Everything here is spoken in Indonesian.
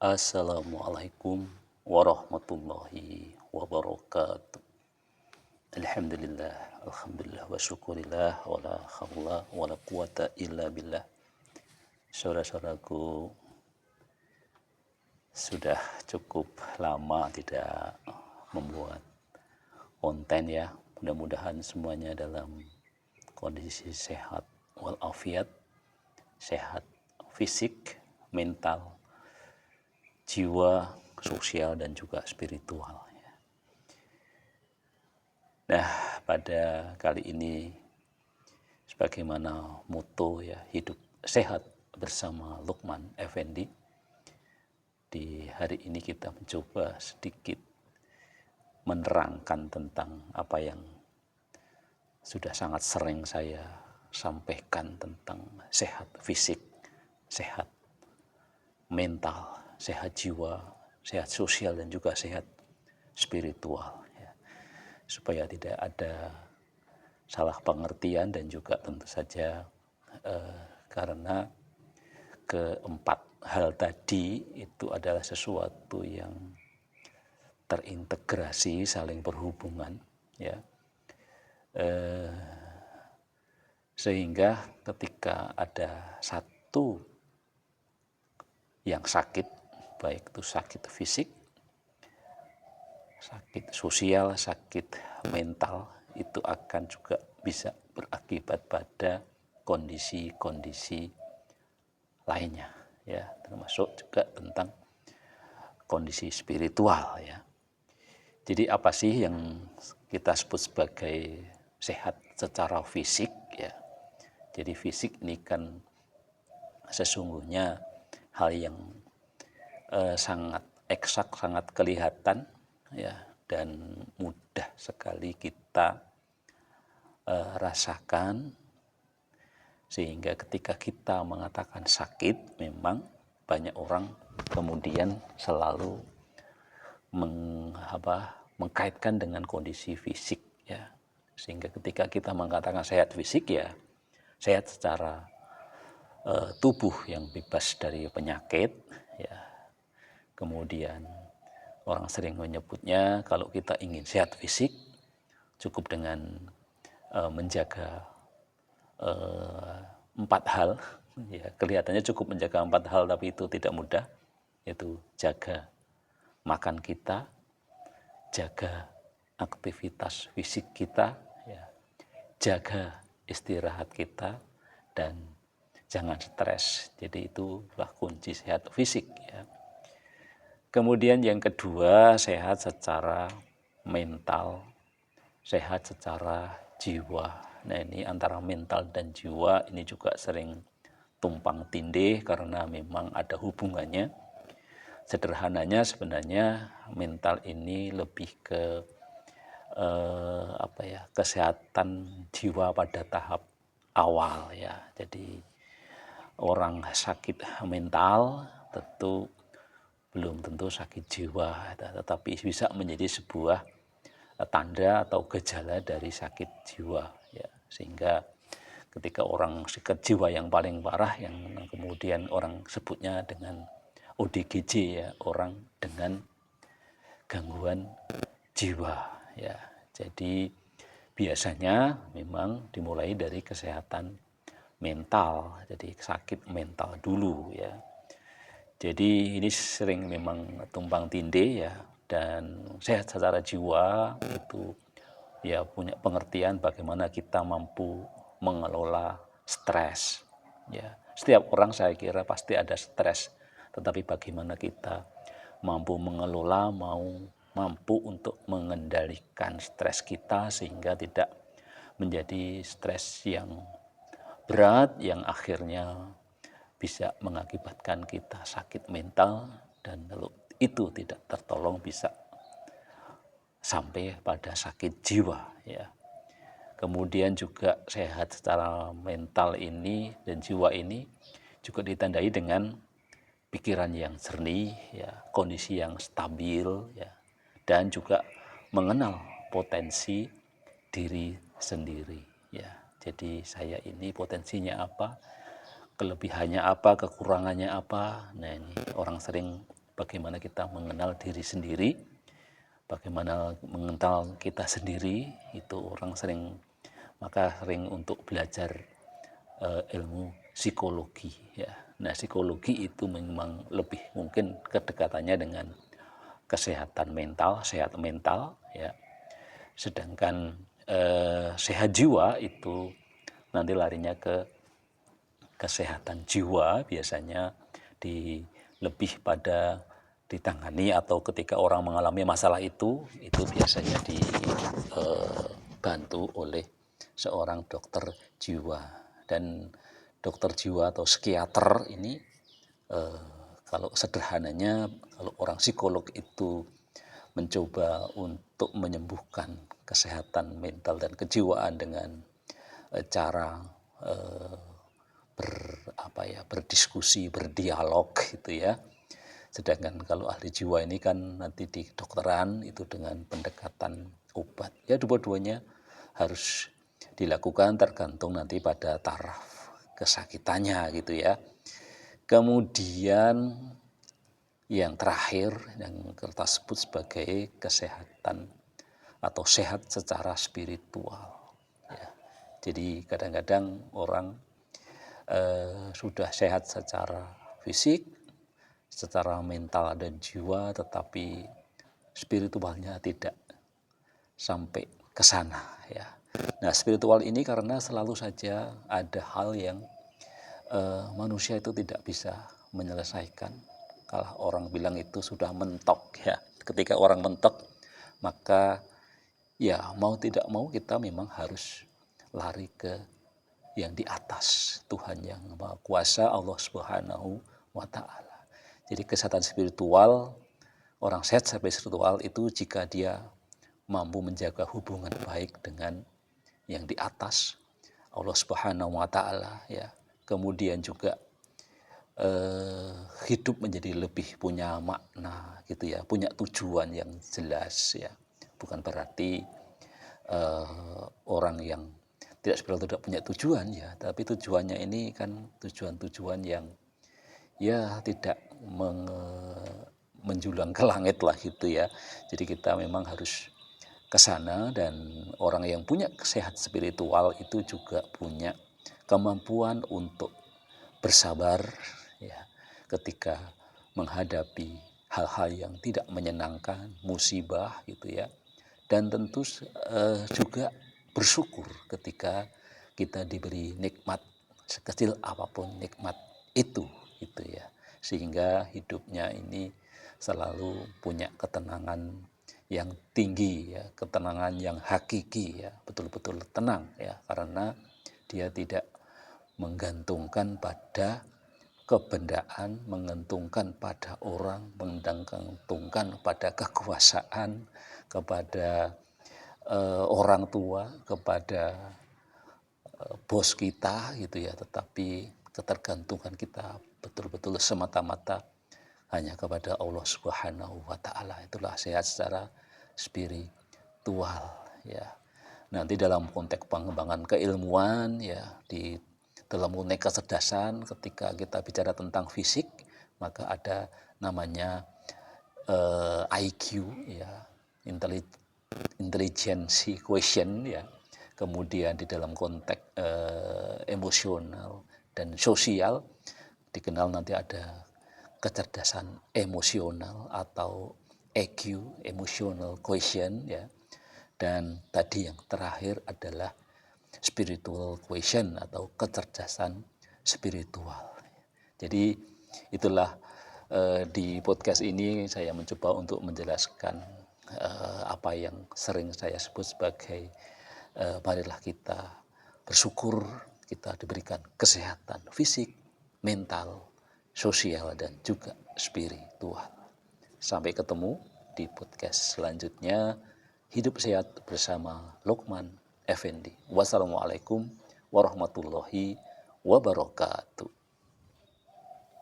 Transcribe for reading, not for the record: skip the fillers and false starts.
Assalamualaikum warahmatullahi wabarakatuh. Alhamdulillah, alhamdulillah wa syukurillah wa la hawla wa la quwata illa billah. Saudara-saudaraku, sudah cukup lama tidak membuat konten ya. Mudah-mudahan semuanya dalam kondisi sehat walafiat, sehat fisik, mental, jiwa, sosial, dan juga spiritual. Nah, pada kali ini sebagaimana moto ya, hidup sehat bersama Lukman Effendi. Di hari ini kita mencoba sedikit menerangkan tentang apa yang sudah sangat sering saya sampaikan tentang sehat fisik, sehat mental, sehat jiwa, sehat sosial, dan juga sehat spiritual. Supaya tidak ada salah pengertian dan juga tentu saja karena keempat hal tadi itu adalah sesuatu yang terintegrasi, saling berhubungan, ya. Sehingga ketika ada satu yang sakit, baik itu sakit fisik, sakit sosial, sakit mental, itu akan juga bisa berakibat pada kondisi-kondisi lainnya, ya, termasuk juga tentang kondisi spiritual, ya. Jadi apa sih yang kita sebut sebagai sehat secara fisik, ya? Jadi fisik ini kan sesungguhnya hal yang sangat eksak, sangat kelihatan, ya, dan mudah sekali kita rasakan, sehingga ketika kita mengatakan sakit, memang banyak orang kemudian selalu mengkaitkan dengan kondisi fisik, ya. Sehingga ketika kita mengatakan sehat fisik, ya sehat secara tubuh yang bebas dari penyakit, ya. Kemudian orang sering menyebutnya kalau kita ingin sehat fisik cukup dengan menjaga 4 hal, ya. Kelihatannya cukup menjaga 4 hal, tapi itu tidak mudah, yaitu jaga makan kita, jaga aktivitas fisik kita, ya, jaga istirahat kita, dan jangan stres. Jadi itulah kunci sehat fisik, ya. Kemudian yang kedua, sehat secara mental, sehat secara jiwa. Nah, ini antara mental dan jiwa ini juga sering tumpang tindih karena memang ada hubungannya. Sederhananya sebenarnya mental ini lebih ke kesehatan jiwa pada tahap awal, ya. Jadi orang sakit mental tentu belum tentu sakit jiwa, tetapi bisa menjadi sebuah tanda atau gejala dari sakit jiwa, ya. Sehingga ketika orang sakit jiwa yang paling parah, yang kemudian orang sebutnya dengan ODGJ, ya, orang dengan gangguan jiwa, ya. Jadi biasanya memang dimulai dari kesehatan mental, jadi sakit mental dulu, ya. Jadi ini sering memang tumpang tindih, ya. Dan sehat secara jiwa itu ya punya pengertian bagaimana kita mampu mengelola stres, ya. Setiap orang saya kira pasti ada stres, tetapi bagaimana kita mampu mengelola, mampu untuk mengendalikan stres kita sehingga tidak menjadi stres yang berat yang akhirnya bisa mengakibatkan kita sakit mental, dan kalau itu tidak tertolong bisa sampai pada sakit jiwa, ya. Kemudian juga sehat secara mental ini dan jiwa ini juga ditandai dengan pikiran yang jernih, ya, kondisi yang stabil, ya, dan juga mengenal potensi diri sendiri, ya. Jadi saya ini potensinya apa, kelebihannya apa, kekurangannya apa. Nah, ini orang sering bagaimana kita mengenal diri sendiri, bagaimana mengenal kita sendiri. Itu orang sering untuk belajar ilmu psikologi ya. Nah, psikologi itu memang lebih mungkin kedekatannya dengan kesehatan mental, sehat mental ya. Sedangkan sehat jiwa itu nanti larinya ke kesehatan jiwa, biasanya lebih pada ditangani atau ketika orang mengalami masalah itu biasanya dibantu oleh seorang dokter jiwa. Dan dokter jiwa atau psikiater ini kalau sederhananya, kalau orang psikolog itu mencoba untuk menyembuhkan kesehatan mental dan kejiwaan dengan cara berdiskusi, berdialog gitu ya. Sedangkan kalau ahli jiwa ini kan nanti di kedokteran itu dengan pendekatan obat. Ya, dua-duanya harus dilakukan tergantung nanti pada taraf kesakitannya gitu ya. Kemudian yang terakhir yang kita sebut sebagai kesehatan atau sehat secara spiritual ya. Jadi kadang-kadang orang sudah sehat secara fisik, secara mental dan jiwa, tetapi spiritualnya tidak sampai ke sana ya. Nah, spiritual ini karena selalu saja ada hal yang manusia itu tidak bisa menyelesaikan. Kalau orang bilang itu sudah mentok ya. Ketika orang mentok, maka ya mau tidak mau kita memang harus lari ke yang di atas, Tuhan yang Maha Kuasa, Allah Subhanahu wa Ta'ala. Jadi kesehatan spiritual, orang sehat sampai spiritual itu jika dia mampu menjaga hubungan baik dengan yang di atas, Allah Subhanahu wa Ta'ala ya. Kemudian juga hidup menjadi lebih punya makna gitu ya, punya tujuan yang jelas ya. Bukan berarti orang yang tidak spiritual tidak punya tujuan ya, tapi tujuannya ini kan tujuan-tujuan yang ya tidak menjulang ke langit lah gitu ya. Jadi kita memang harus ke sana, dan orang yang punya sehat spiritual itu juga punya kemampuan untuk bersabar ya ketika menghadapi hal-hal yang tidak menyenangkan, musibah gitu ya. Dan tentu juga bersyukur ketika kita diberi nikmat, sekecil apapun nikmat itu gitu ya. Sehingga hidupnya ini selalu punya ketenangan yang tinggi ya, ketenangan yang hakiki ya, betul-betul tenang ya, karena dia tidak menggantungkan pada kebendaan, menggantungkan pada orang, menggantungkan pada kekuasaan, kepada orang tua, kepada bos kita gitu ya, tetapi ketergantungan kita betul-betul semata-mata hanya kepada Allah Subhanahu wa Ta'ala. Itulah sehat secara spiritual ya. Nanti dalam konteks pengembangan keilmuan ya, di dalam konteks kecerdasan, ketika kita bicara tentang fisik, maka ada namanya IQ ya, intelligence quotient ya. Kemudian di dalam konteks emosional dan sosial dikenal nanti ada kecerdasan emosional atau EQ, emotional quotient ya. Dan tadi yang terakhir adalah spiritual quotient atau kecerdasan spiritual. Jadi itulah di podcast ini saya mencoba untuk menjelaskan apa yang sering saya sebut sebagai marilah kita bersyukur kita diberikan kesehatan fisik, mental, sosial, dan juga spiritual. Sampai ketemu di podcast selanjutnya. Hidup sehat bersama Lukman Effendi. Wassalamualaikum warahmatullahi wabarakatuh.